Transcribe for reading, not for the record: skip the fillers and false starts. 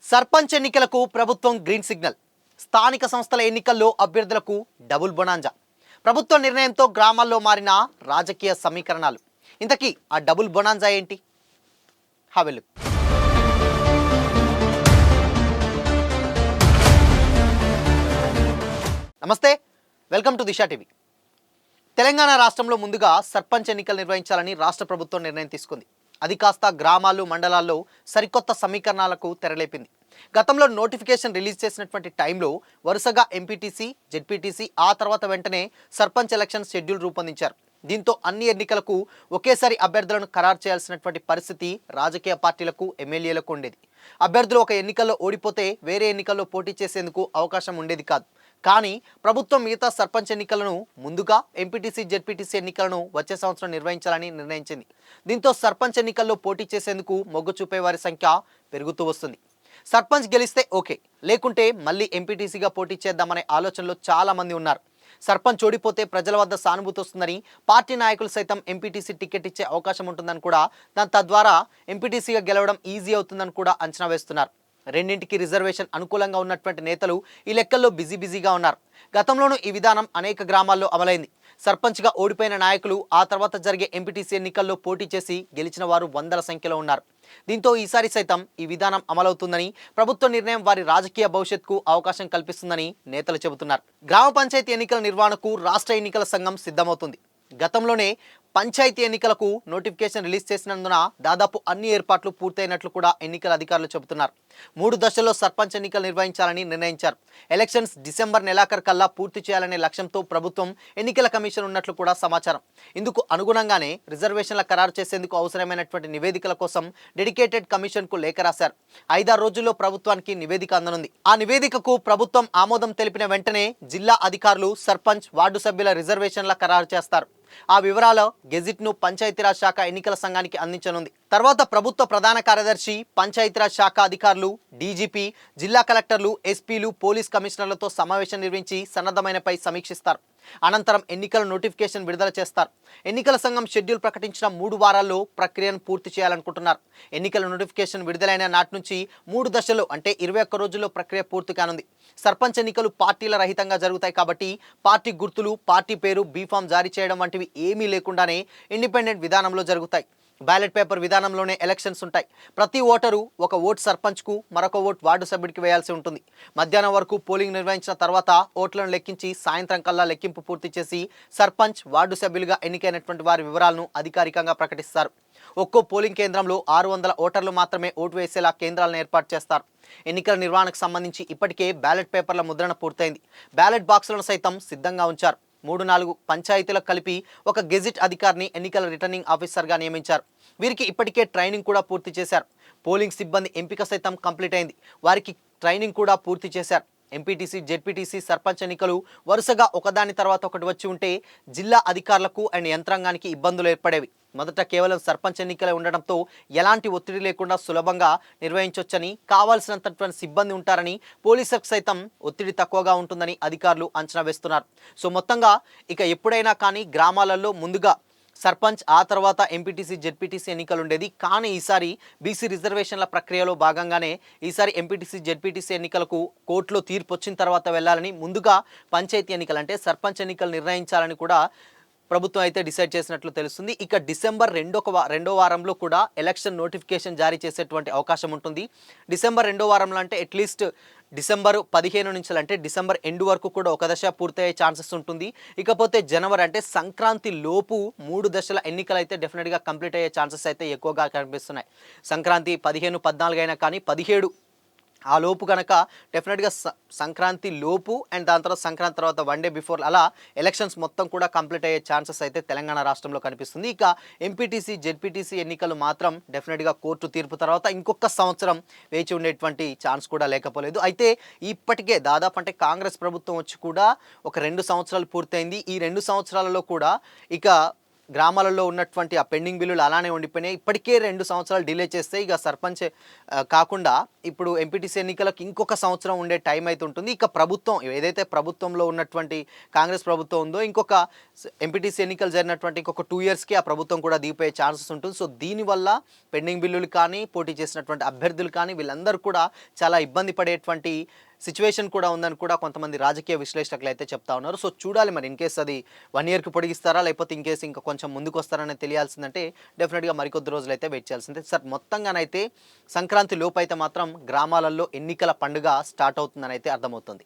సర్పంచ్ ఎన్నికలకు ప్రభుత్వం green signal. స్థానిక సంస్థల ఎన్నికల్లో అభ్యర్థులకు డబుల్ బొనాంజా. ప్రభుత్వ నిర్ణయంతో గ్రామాల్లో మారిన రాజకీయ సమీకరణాలు. ఇంతకీ ఆ డబుల్ బొనాంజా ఏంటి? హవెలు. నమస్తే, welcome to Disha TV. Telangana రాష్ట్రంలో ముందుగా సర్పంచ్ ఎన్నికలు నిర్వహించాలని రాష్ట్ర ప్రభుత్వం నిర్ణయం తీసుకుంది. అది కాస్త గ్రామాలు, మండలాల్లో సరికొత్త సమీకరణాలకు తెరలేపింది. గతంలో నోటిఫికేషన్ రిలీజ్ చేసినటువంటి టైంలో వరుసగా ఎంపీటీసీ, జెడ్పీటీసీ, ఆ తర్వాత వెంటనే సర్పంచ్ ఎలక్షన్ షెడ్యూల్ రూపొందించారు. దీంతో అన్ని ఎన్నికలకు ఒకేసారి అభ్యర్థులను ఖరారు చేయాల్సినటువంటి పరిస్థితి రాజకీయ పార్టీలకు, ఎమ్మెల్యేలకు ఉండేది. అభ్యర్థులు ఒక ఎన్నికల్లో ఓడిపోతే వేరే ఎన్నికల్లో పోటీ చేసేందుకు అవకాశం ఉండేది కాదు. కానీ ప్రభుత్వం మిగతా సర్పంచ్ ఎన్నికలను ముందుగా, ఎంపీటీసీ, జెడ్పీటీసీ ఎన్నికలను వచ్చే సంవత్సరం నిర్వహించాలని నిర్ణయించింది. దీంతో సర్పంచ్ ఎన్నికల్లో పోటీ చేసేందుకు మొగ్గు చూపే వారి సంఖ్య పెరుగుతూ వస్తుంది. సర్పంచ్ గెలిస్తే ఓకే, లేకుంటే మళ్ళీ ఎంపీటీసీగా పోటీ చేద్దామనే ఆలోచనలో చాలా మంది ఉన్నారు. సర్పంచ్ ఓడిపోతే ప్రజల వద్ద సానుభూతి వస్తుందని, పార్టీ నాయకులు సైతం ఎంపీటీసీ టికెట్ ఇచ్చే అవకాశం ఉంటుందని కూడా, తద్వారా ఎంపీటీసీగా గెలవడం ఈజీ అవుతుందని కూడా అంచనా వేస్తున్నారు. రెండింటికి రిజర్వేషన్ అనుకూలంగా ఉన్నటువంటి నేతలు ఈ లెక్కల్లో బిజీగా ఉన్నారు. గతంలోనూ ఈ విధానం అనేక గ్రామాల్లో అమలైంది. సర్పంచ్గా ఓడిపోయిన నాయకులు ఆ తర్వాత జరిగే ఎంపీటీసీ ఎన్నికల్లో పోటీ చేసి గెలిచిన వారు వందల సంఖ్యలో ఉన్నారు. దీంతో ఈసారి సైతం ఈ విధానం అమలవుతుందని, ప్రభుత్వ నిర్ణయం వారి రాజకీయ భవిష్యత్తుకు అవకాశం కల్పిస్తుందని నేతలు చెబుతున్నారు. గ్రామ పంచాయతీ ఎన్నికల నిర్వహణకు రాష్ట్ర ఎన్నికల సంఘం సిద్ధమవుతుంది. గతంలోనే పంచాయతీ ఎన్నికలకు నోటిఫికేషన్ రిలీజ్ చేసినందున దాదాపు అన్ని ఏర్పాట్లు పూర్తయినట్లు కూడా ఎన్నికల అధికారులు చెబుతున్నారు. 3 దశల్లో సర్పంచ్ ఎన్నికలు నిర్వహించాలని నిర్ణయించారు. ఎలక్షన్స్ డిసెంబర్ నెలాఖరు కల్లా పూర్తి చేయాలనే లక్ష్యంతో ప్రభుత్వం, ఎన్నికల కమిషన్ ఉన్నట్లు కూడా సమాచారం. ఇందుకు అనుగుణంగానే రిజర్వేషన్ల ఖరారు చేసేందుకు అవసరమైనటువంటి నివేదికల కోసం డెడికేటెడ్ కమిషన్కు లేఖ రాశారు. 5-6 రోజుల్లో ప్రభుత్వానికి నివేదిక అందనుంది. ఆ నివేదికకు ప్రభుత్వం ఆమోదం తెలిపిన వెంటనే జిల్లా అధికారులు సర్పంచ్, వార్డు సభ్యుల రిజర్వేషన్ల ఖరారు చేస్తారు. ఆ వివరాల గెజిట్ను పంచాయతీరాజ్ శాఖ ఎన్నికల సంఘానికి అందించనుంది. తర్వాత ప్రభుత్వ ప్రధాన కార్యదర్శి, పంచాయతీరాజ్ శాఖ అధికారులు, డీజీపీ, జిల్లా కలెక్టర్లు, ఎస్పీలు, పోలీస్ కమిషనర్లతో సమావేశం నిర్వహించి సన్నద్ధమైనపై సమీక్షిస్తారు. అనంతరం ఎన్నికల నోటిఫికేషన్ విడుదల చేస్తారు. ఎన్నికల సంఘం షెడ్యూల్ ప్రకటించిన 3 వారాల్లో ప్రక్రియను పూర్తి చేయాలనుకుంటున్నారు. ఎన్నికల నోటిఫికేషన్ విడుదలైన నాటి నుంచి 3 దశల్లో అంటే 21 రోజుల్లో ప్రక్రియ పూర్తి కానుంది. సర్పంచ్ ఎన్నికలు పార్టీల రహితంగా జరుగుతాయి కాబట్టి పార్టీ గుర్తులు, పార్టీ పేరు, బీఫామ్ జారీ చేయడం వంటివి ఏమీ లేకుండానే ఇండిపెండెంట్ విధానంలో జరుగుతాయి. బ్యాలెట్ పేపర్ విధానంలోనే ఎలక్షన్స్ ఉంటాయి. ప్రతి ఓటరు ఒక ఓటు సర్పంచ్కు, మరొక ఓటు వార్డు సభ్యుడికి వేయాల్సి ఉంటుంది. మధ్యాహ్నం వరకు పోలింగ్ నిర్వహించిన తర్వాత ఓట్లను లెక్కించి సాయంత్రం కల్లా లెక్కింపు పూర్తి చేసి సర్పంచ్, వార్డు సభ్యులుగా ఎన్నికైనటువంటి వారి వివరాలను అధికారికంగా ప్రకటిస్తారు. ఒక్కో పోలింగ్ కేంద్రంలో 600 ఓటర్లు మాత్రమే ఓటు వేసేలా కేంద్రాలను ఏర్పాటు చేస్తారు. ఎన్నికల నిర్వహణకు సంబంధించి ఇప్పటికే బ్యాలెట్ పేపర్ల ముద్రణ పూర్తయింది. బ్యాలెట్ బాక్సులను సైతం సిద్ధంగా ఉంచారు. 3-4 పంచాయతీలకు కలిపి ఒక గెజిట్ అధికారిని ఎన్నికల రిటర్నింగ్ ఆఫీసర్గా నియమించారు. వీరికి ఇప్పటికే ట్రైనింగ్ కూడా పూర్తి చేశారు. పోలింగ్ సిబ్బంది ఎంపిక సైతం కంప్లీట్ అయింది. వారికి ట్రైనింగ్ కూడా పూర్తి చేశారు. ఎంపీటీసీ, జెడ్పీటీసీ, సర్పంచ్ ఎన్నికలు వరుసగా ఒకదాని తర్వాత ఒకటి వచ్చి ఉంటే జిల్లా అధికారులకు అండ్ యంత్రాంగానికి ఇబ్బందులు ఏర్పడేవి. మొదట కేవలం సర్పంచ్ ఎన్నికలే ఉండడంతో ఎలాంటి ఒత్తిడి లేకుండా సులభంగా నిర్వహించవచ్చని, కావాల్సినంతటువంటి సిబ్బంది ఉంటారని, పోలీసులకు సైతం ఒత్తిడి తక్కువగా ఉంటుందని అధికారులు అంచనా వేస్తున్నారు. సో మొత్తంగా ఇక ఎప్పుడైనా కానీ గ్రామాలలో ముందుగా సర్పంచ్, ఆ తర్వాత ఎంపీటీసీ, జెడ్పీటీసీ ఎన్నికలు ఉండేది. కానీ ఈసారి బీసీ రిజర్వేషన్ల ప్రక్రియలో భాగంగానే ఈసారి ఎంపీటీసీ, జెడ్పీటీసీ ఎన్నికలకు కోర్టులో తీర్పు వచ్చిన తర్వాత వెళ్ళాలని, ముందుగా పంచాయతీ ఎన్నికలు అంటే సర్పంచ్ ఎన్నికలు నిర్ణయించాలని కూడా ప్రభుత్వం అయితే డిసైడ్ చేసినట్లు తెలుస్తుంది. ఇక డిసెంబర్ రెండో వారంలో కూడా ఎలక్షన్ నోటిఫికేషన్ జారీ చేసేటువంటి అవకాశం ఉంటుంది. డిసెంబర్ 2వ వారంలో అంటే అట్లీస్ట్ డిసెంబర్ 15 నుంచి అంటే డిసెంబర్ ఎండ్ వరకు కూడా ఒక దశ పూర్తయ్యే ఛాన్సెస్ ఉంటుంది. ఇకపోతే జనవరి అంటే సంక్రాంతి లోపు 3 దశల ఎన్నికలు అయితే డెఫినెట్గా కంప్లీట్ అయ్యే ఛాన్సెస్ అయితే ఎక్కువగా కనిపిస్తున్నాయి. సంక్రాంతి 15, 14 అయినా కానీ 17 ఆ లోపు కనుక డెఫినెట్గా సంక్రాంతి లోపు అండ్ దాని తర్వాత సంక్రాంతి తర్వాత 1 డే బిఫోర్ అలా ఎలక్షన్స్ మొత్తం కూడా కంప్లీట్ అయ్యే ఛాన్సెస్ అయితే తెలంగాణ రాష్ట్రంలో కనిపిస్తుంది. ఇక ఎంపీటీసీ, జెడ్పీటీసీ ఎన్నికలు మాత్రం డెఫినెట్గా కోర్టు తీర్పు తర్వాత ఇంకొక సంవత్సరం వేచి ఉండేటువంటి ఛాన్స్ కూడా లేకపోలేదు. అయితే ఇప్పటికే దాదాపు అంటే కాంగ్రెస్ ప్రభుత్వం వచ్చి కూడా ఒక 2 సంవత్సరాలు పూర్తయింది. ఈ 2 సంవత్సరాలలో కూడా ఇక గ్రామాలలో ఉన్నటువంటి ఆ పెండింగ్ బిల్లులు అలానే ఉండిపోయినాయి. ఇప్పటికే 2 సంవత్సరాలు డిలే చేస్తే ఇక సర్పంచ్ కాకుండా ఇప్పుడు ఎంపీటీసీ ఎన్నికలకు ఇంకొక సంవత్సరం ఉండే టైం అయితే ఉంటుంది. ఇక ప్రభుత్వం ఏదైతే ప్రభుత్వంలో ఉన్నటువంటి కాంగ్రెస్ ప్రభుత్వం ఉందో ఇంకొక ఎంపీటీసీ ఎన్నికలు జరిగినటువంటి ఇంకొక 2 ఇయర్స్‌కి ఆ ప్రభుత్వం కూడా దిగిపోయే ఛాన్సెస్ ఉంటుంది. సో దీనివల్ల పెండింగ్ బిల్లులు కానీ, పోటీ చేసినటువంటి అభ్యర్థులు కానీ వీళ్ళందరూ కూడా చాలా ఇబ్బంది పడేటువంటి సిచ్యువేషన్ కూడా ఉందని కూడా కొంతమంది రాజకీయ విశ్లేషకులు అయితే చెప్తా ఉన్నారు. సో చూడాలి మరి ఇన్‌కేస్ అది 1 ఇయర్‌కి పొడిగిస్తారా? లేకపోతే ఇన్‌కేస్ ఇంకా కొంచెం ముందుకొస్తారనేది తెలియాల్సిందంటే డెఫినెట్‌గా మరికొద్ది రోజులైతే వెయిట్ చేయాల్సిందే. సార్ మొత్తంగానైతే సంక్రాంతి లోపైతే మాత్రం గ్రామాలలో ఎన్నికల పండుగ స్టార్ట్ అవుతుందనైతే అర్థమవుతుంది.